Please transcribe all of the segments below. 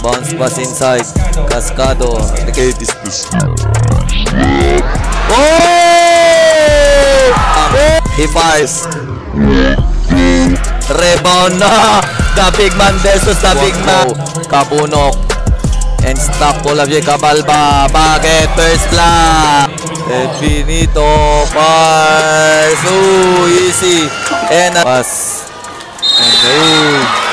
Bounce pass inside. Cascado. Oh! He fires. Rebound na. The big man versus the big man. Kabunok. And stop Olavier Cabalba. Bakit? First block. Benito. Fires. Ooh, easy. And pass. And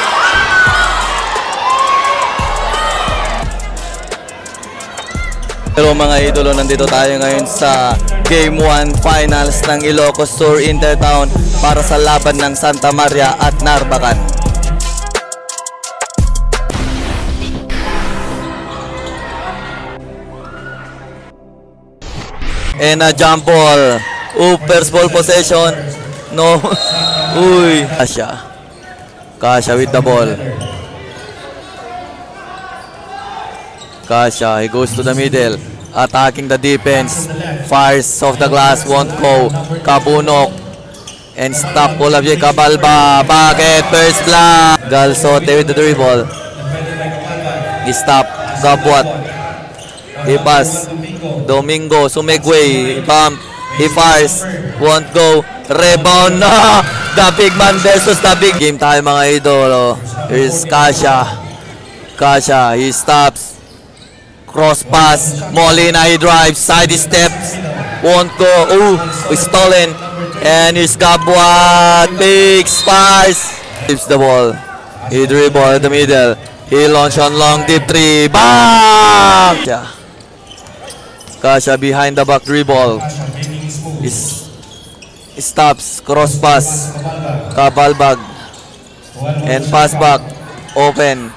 Pero mga idolo, nandito tayo ngayon sa Game 1 Finals ng Ilocos Sur Intertown para sa laban ng Santa Maria at Narvacan. And a jump ball. First ball possession. No. Uy. Kasha with the ball. Kasha, he goes to the middle, attacking the defense, fires off the glass, won't go. Kabunok, and stop Olavier Cabalba. Bakit? First block. Galsote with the dribble. He stop. Gabwat. He pass. Domingo, Sumegway, bump. He fires, won't go. Rebound na. The big man versus the big. Game tayo mga idolo. Here's Kasha. Kasha, he stops. Cross pass, Molina, he drives, side steps, won't go. Ooh, stolen. And here's Gabwat, big fires. Tips the ball. He dribble at the middle. He launch on long deep three. Bang! Kasha behind the back dribble. He stops, cross pass. Cabalbag. And pass back. Open.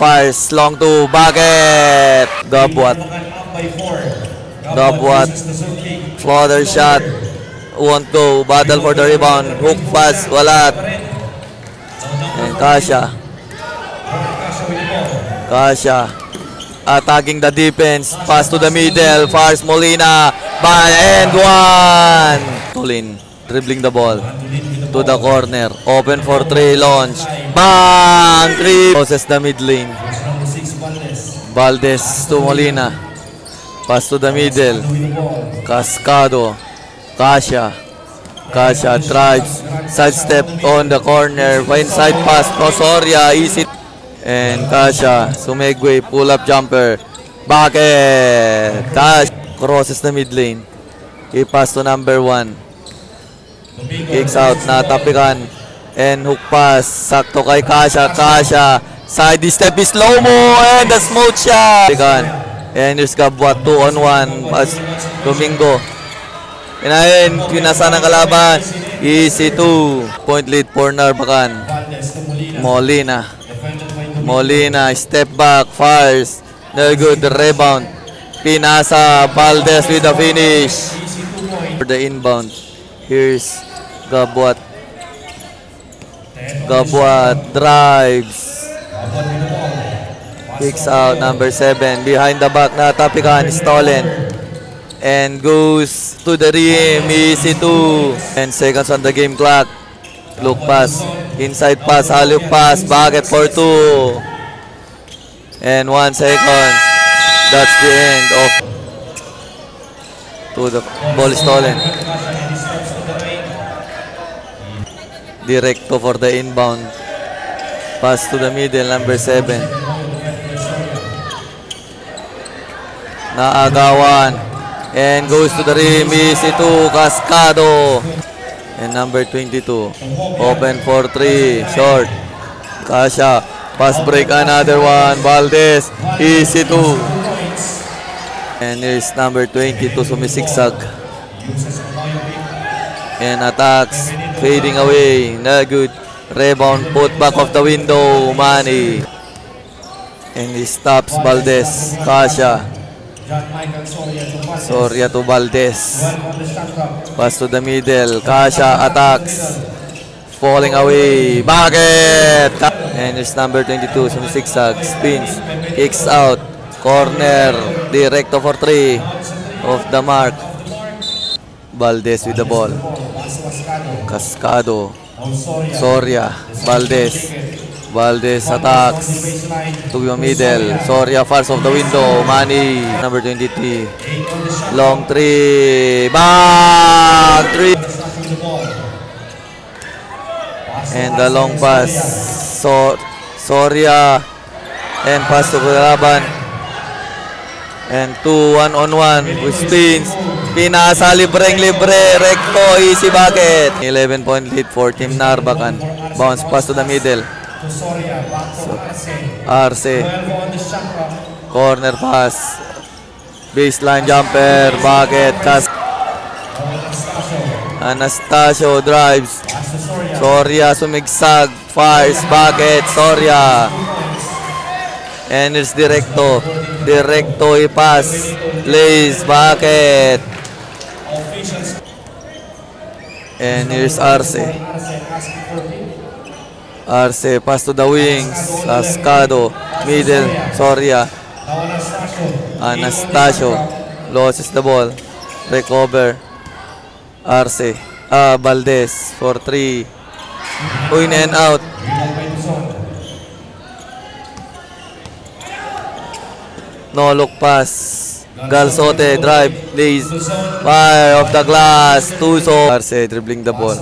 Fires long to Bakit. Gabwat. Gabwat. Floater shot. Won't go. Battle for the rebound. Hook pass. Walat. And Kasha. Kasha. Attacking the defense. Pass to the middle. Fires Molina. And one. Tulin. Dribbling the ball. To the corner. Open for three. Launch. Bang! Three. Crosses the mid lane. Valdez to Molina. Pass to the middle. Cascado. Kasha. Kasha drives. Side step on the corner. Inside pass. Osoria. Easy. And Kasha. Sumegway. Pull up jumper. Bakit? Kasha. Crosses the mid lane. He pass to number 1. Kicks out. Natapikan. And hook pass. Sakto kay Kasha. Kasha. Side step is slow-mo. And the smoke shot. And here's Gabwat. 2-on-1. Pass Domingo. And pinasa ng kalaban. Easy 2. Point lead for Narvacan. Molina. Molina. Step back. Fires. Very good. The rebound. Pinasa. Valdez with the finish. For the inbound. Here's Gabwat. Gabwat drives. Kicks out. Number 7. Behind the back. Natapikan. Stolen. And goes to the rim. Easy 2. 10 seconds on the game clock. Look pass. Inside pass. Alley pass. Bakit for 2. And 1 second. That's the end of. To the ball stolen. Directo for the inbound. Pass to the middle, number 7. Naagawan. And goes to the rim. Easy 2. Cascado. And number 22. Open for 3. Short. Kasha. Pass break. Another one. Valdez. Easy 2. And here's number 22. Sumisiksag. And attacks. Fading away. Not good. Rebound. Put back of the window. Manny. And he stops Valdez. Kasha. Soria to Valdez. Pass to the middle. Kasha attacks. Falling away. Bakit? And it's number 22. Sumisiksag. Spins. Kicks out. Corner. Directo for 3. Off the mark. Valdez with the ball. Cascado. Soria. Valdez. Valdez attacks to the middle. Soria fires off the window. Manny, number 23. Long three. Bang! Three. And the long pass. Soria. And pass to Kulaban. And 2 1-on-1 with spins. Pinasa libre. Recto. Easy bucket. 11-point lead for Team Narbacan. Bounce pass to the middle. Arce. Corner pass. Baseline jumper. Bucket. Anastasio drives. Soria sumigsag. Fires. Bucket. Soria. And it's Directo. Directo i-pass. Lays. Bucket. And here's Arce. Arce, pass to the wings. Cascado, middle, Soria. Anastasio loses the ball. Recover. Arce. Valdez for 3. In and out. No look pass. Galsote drive. Lays. Fire off the glass. Tuso. Arce dribbling the ball.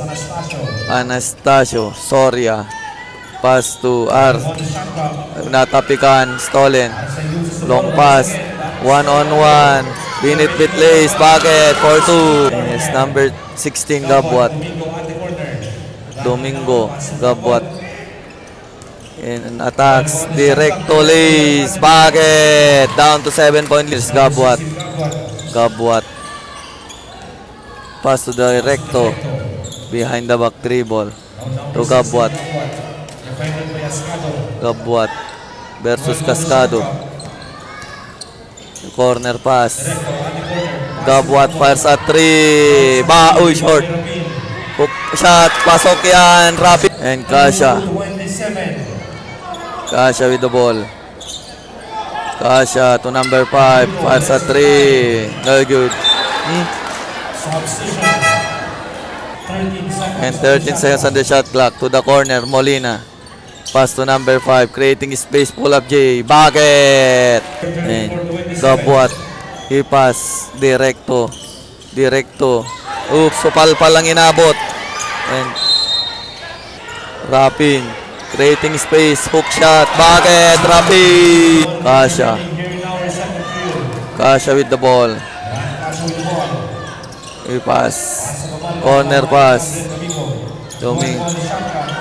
Anastasio. Soria. Pass to natapikan, stolen. Long pass. 1-on-1. Binit-bit lays. Bucket for 2. It's number 16, Gabwat. Domingo, Gabwat. In attacks. Directo lays. Bucket. Down to 7 points. Gabwat. Gabwat. Pass to Directo. Behind the back dribble. To Gabwat. Gabwat versus Cascado. Corner pass. Gabwat fires at 3. Uy, short. Hook shot. Pasok yan. Rapid. And Kasha. Kasha with the ball. Kasha to number 5. Fires at 3. No good. And 13 seconds on the shot clock. To the corner. Molina. Pass to number 5, creating space, pull up J. Bucket! And Gabwat. He pass. Directo. Oops, supal lang inabot. And Rapin. Creating space, hook shot. Bucket! Rapin! Kasha with the ball. He pass. Corner pass. Doming.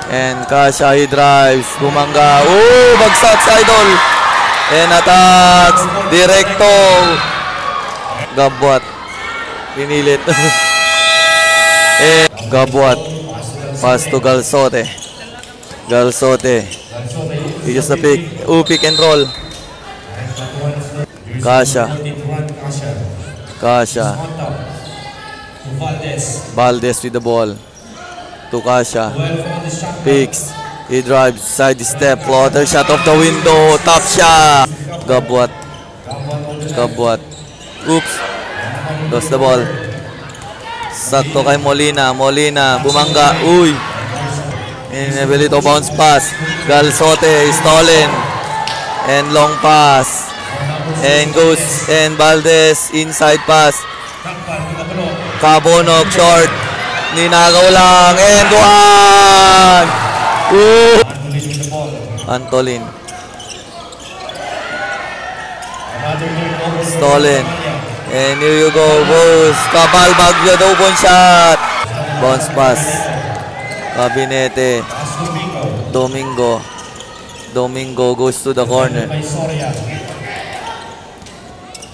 And Kasha, he drives. Bumangga. Bagsak sa idol. And attacks. Directo. Gabwat. Pinilit. And Gabwat. Pass to Galsote. He just a pick. Pick and roll. Kasha. Valdez with the ball. To Kasha. Picks. He drives. Side step. Floater shot off the window. Top shot. Gabwat. Oops. Lost the ball. Sakto kay Molina. Bumangga. Uy. Inabilito bounce pass. Galsote. Stolen. And long pass. And goes. And Valdez. Inside pass. Kabonog. Short. Ninagaw lang. And one! Antolin. Stolen. And here you go. Boss. Kapal Bagyo. Open shot. Bounce pass. Cabinete. Domingo goes to the corner.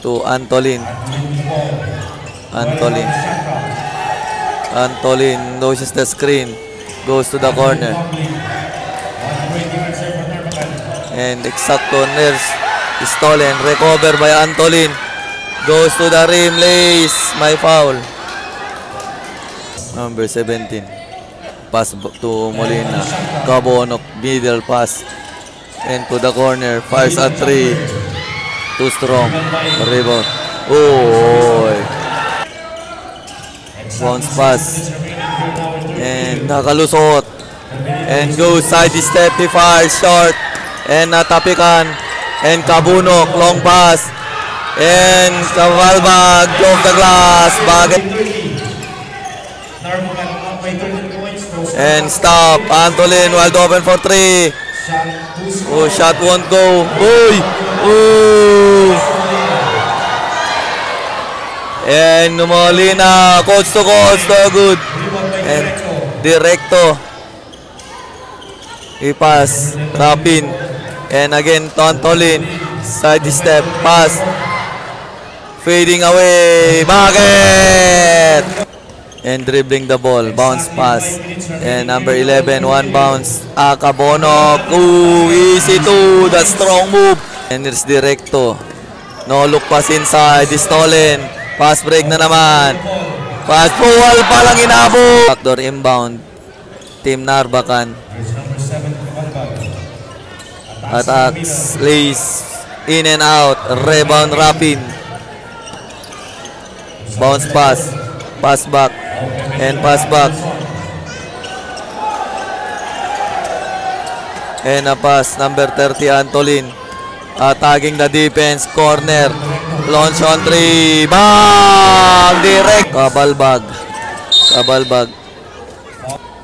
To Antolin loses the screen. Goes to the corner. And exacto nurse. Stolen. Recover by Antolin. Goes to the rim. Lays. My foul. Number 17. Pass to Molina. Cabonok. Middle pass. And to the corner. Fires at 3. Too strong. Rebound. Bounce pass. And nakalusot. And goes side step, he fires short. And natapikan. And Kabunok, long pass. And Cabalbag, off the glass. Bagay. And stop. Antolin, wide open for 3. Oh, shot won't go. Uy! Ooh! And Molina, coach to coach, no good. And Directo. He pass, Rapin. And again, Tontolin. Side step, pass. Fading away. Bakit? And dribbling the ball. Bounce pass. And number 11, one bounce. Akabonok. Ooh, easy to. The strong move. And it's Directo. No look pass inside. Stolen. Pass break na naman. Pass ball pa lang inabot. Backdoor inbound. Team Narbacan. Attacks. Lace. In and out. Rebound Rapin. Bounce pass. Pass back. And pass back. And a pass. Number 30, Antolin. Attacking the defense. Corner. Launch on 3. Bang! Direct. Cabalbag. Cabalbag.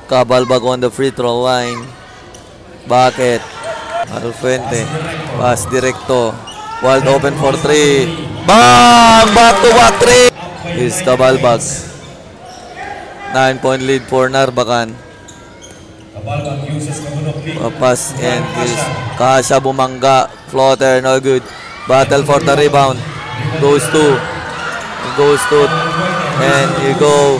Cabalbag on the free throw line. Bakit? Alfuente. Pass Directo. Wide open for 3. Bang! Back to back 3. Is Cabalbag. 9-point lead for Narbacan. Pass and is Kasha bumangga. Floater, no good. Battle for the rebound. Goes to. And you go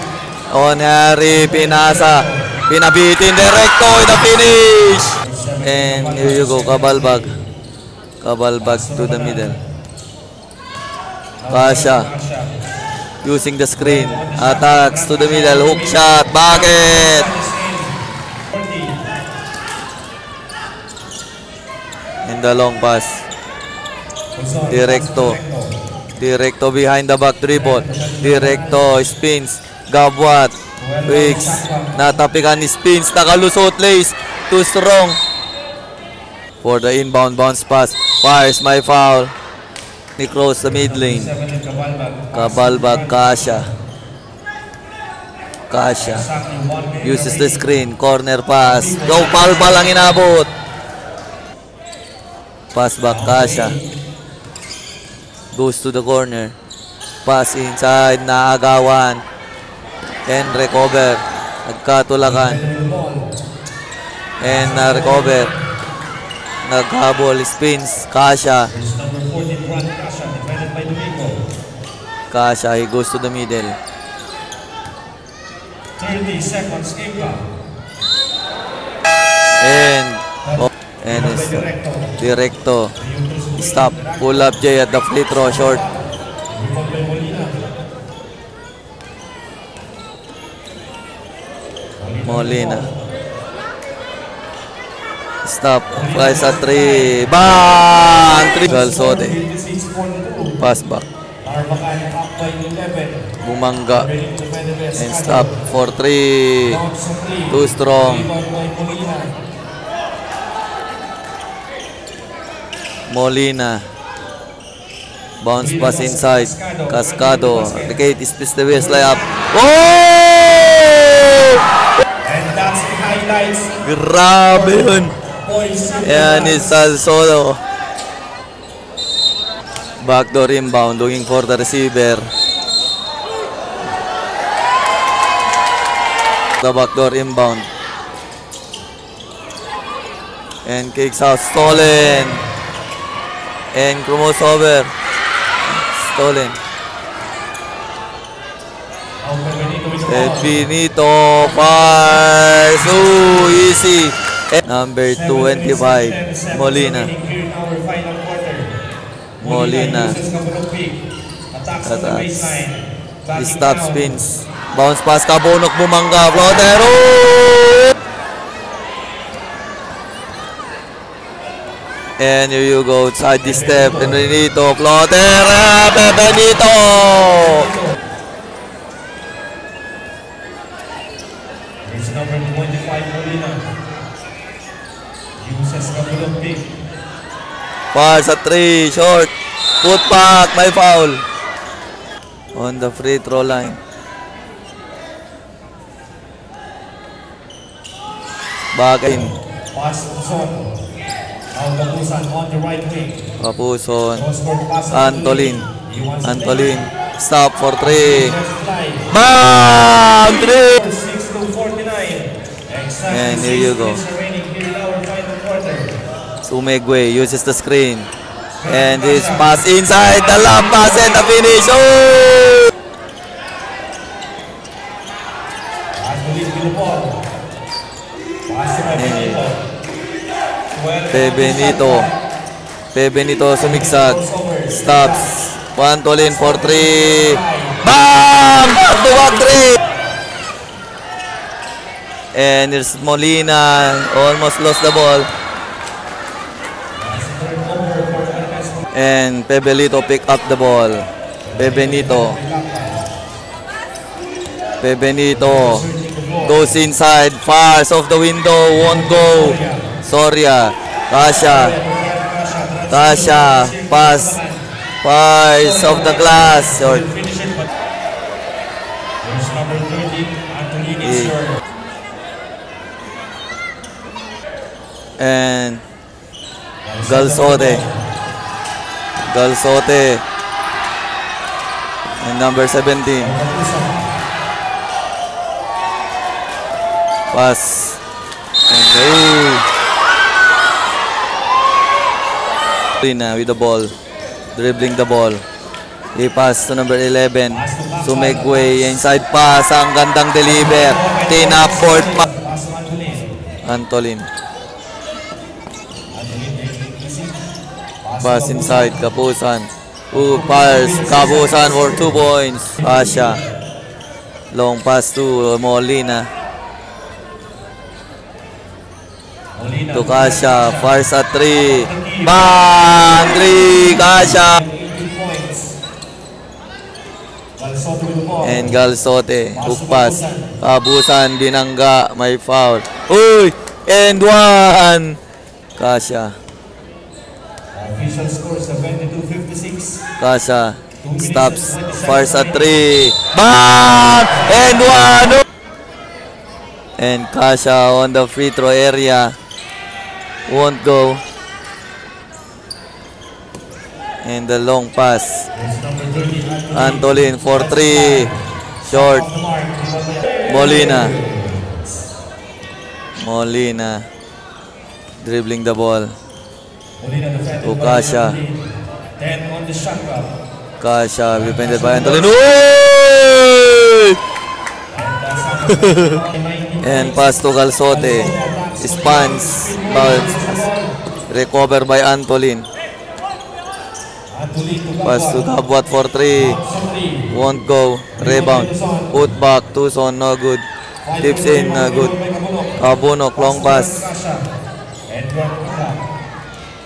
on Harry. Pinasa. Pinabitin. Directo. The finish. And here you go. Cabalbag. Cabalbag to the middle. Kasha. Using the screen. Attacks to the middle. Hook shot. Bakit? And the long pass. Directo. Directo behind the back dribble. Directo spins. Gabwat. Wicks. Natapikan ni spins. Nakalusot lace. Too strong. For the inbound bounce pass. Fires my foul. He cross the mid lane. Cabalbag, Kasha. Kasha. Uses the screen. Corner pass. Go, Palpal ang inabot. Pass back, Kasha. Goes to the corner. Pass inside. Naagawan. And recover. Nagkatulakan. And na-recover. Naghabol. Spins. Kasha. Kasha, he goes to the middle. 30 seconds game clock. And it's Directo. Stop. Pull up Jay at the free throw short. Molina. Stop. Flies at 3. Bang! 3. Galsote. Pass back. Bumangga. And stop for 3. Too strong. Molina. Bounce pass inside. Cascado. Ricate is the waist layup. Oh! And that's the highlights. Grabe yun. Yan is Solo. Backdoor inbound, looking for the receiver. The backdoor inbound. And kicks out, stolen. And crossover. Stolen. And Benito fires. Ooh, easy. And number 25, Molina. Molina. Attacks. He stops spins. Bounce pass, Kabonok bumangga. Floater. And here you go. Side step. And Benito. Floater. Benito. It's number 25, Molina. Pass at 3. Short. Put back. May foul. On the free throw line. Back in. Pass to zone. Now Kapusan on the right wing. Kapuson. Cross-court pass to Antolin. He wants to Antolin. take it. Stop for 3. Left fly. Bam! 3. 6 to 49. Exactly And here you 6 go. minutes remaining here in our final quarter. Sumegwe uses the screen. And his pass inside the lob pass and the finish. Oh! Antolin with the ball. Pass to Benito. 12 Pebenito. Pebenito sumiksag. Stops. Antolin for 3. Bam! Back to back 3. And here's Molina. Almost lost the ball. And Pebenito pick up the ball. Pebenito. Pebenito goes inside. Fars off the window. Won't go. Soria. Kasha. Kasha. Pass. Fars off the glass. Short. Finish it, but there's number 30, Antolin is short. And Galsote. Galsote. And number 17. Pass. And Molina with the ball. Dribbling the ball. He pass to number 11. Sumegwe. Inside pass. Ang gandang deliver. Tinap court pa. Pass to Antolin. Antolin. Antolin taking it easy. Pass inside. Kapusan. Pass. Kapusan for 2 points. Kasha. Long pass to Molina. Molina To Kasha. Fars at 3. Bang! 3. Kasha. 18 points. Galsote with the ball. And Galsote. Hook pass. Kabusan. Binangga. May foul. Uy! And 1. Kasha. Official score 72-56. Kasha. Stops. Fars at 3. Bang! And 1. And Kasha on the free throw area. Won't go. And the long pass. There's number 30, Antolin for 3. Short. off the mark. Molina. Molina. Dribbling the ball. Molina defended To by Kasha. Antolin. 10 on the shot clock. Kasha defended by Antolin. Uy! And pass to Galsote. Spans. Bounce. Recover by Antolin. Pass to Gabuat for 3. Won't go. Rebound. Put back. Tucson. No good. Tips in. No good. Kabunok. Long pass.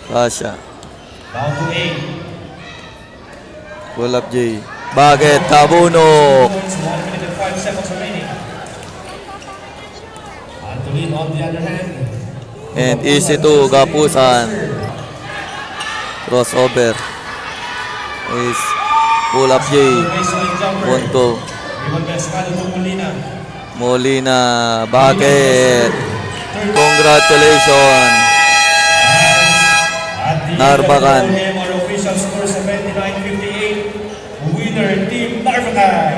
Kasha. Down to 8. Pull up J. Bakit? Kabunok. 1 minute and 5 seconds remaining. Antolin on the other hand. And easy to Gapusan. Crossover. Is pull up J. Baseline jumper. Won't go. Iwan Pescado to Molina. Molina. Bakit? Congratulations. At the Narvacan. end of the game, our official score 79-58. Winner, Team Narvacan.